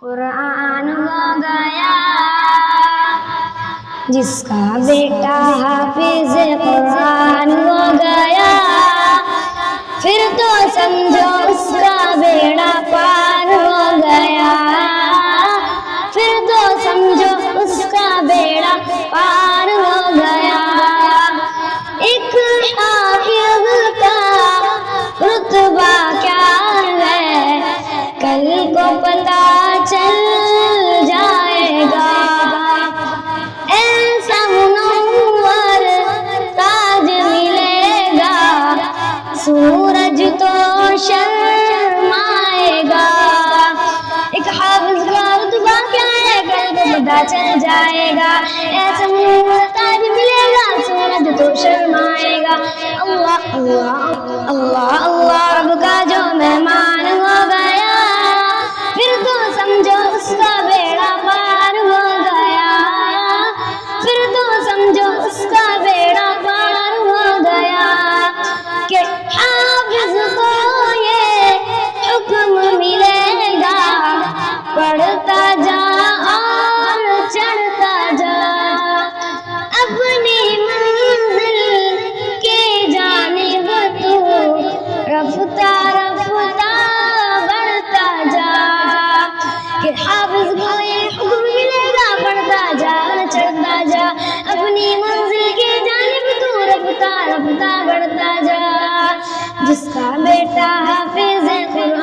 قرآن ہو گیا، جس کا بیٹا حافظ قرآن ہو گیا، پھر تو سمجھو اس کا بیڑا پار ہو گیا، پھر تو سمجھو اس کا بیڑا پار ہو گیا۔ ایک حافظ کا رتبہ کیا ہے کل کو پتہ چل جائے گا، ایسا منور تاج ملے گا، سورج تو شرمائے گا۔ ایک حافظ کا رتبہ کیا ہے کل کو پتہ چل جائے گا، ایسا منور تاج ملے گا، سورج تو شرمائے گا۔ اللہ اللہ اللہ اللہ، رب کا جو مہمان ہو گیا، پھر تو سمجھو اس کا بیڑا پار ہو گیا، پھر تو سمجھو اس کا بیڑا پار ہو گیا کہ حافظ کو یہ حکم ملے گا، پڑھتا جا اور چڑھتا جا، اپنی منزل کے جانب تو رفتہ رفتہ بڑھتا جا، کہ حافظ کو یہ حکم ملے گا، پڑھتا جا اور چڑھتا جا، اپنی منزل کے جانب تو رفتہ رفتہ بڑھتا جا۔ جس کا بیٹا حافظ قرآن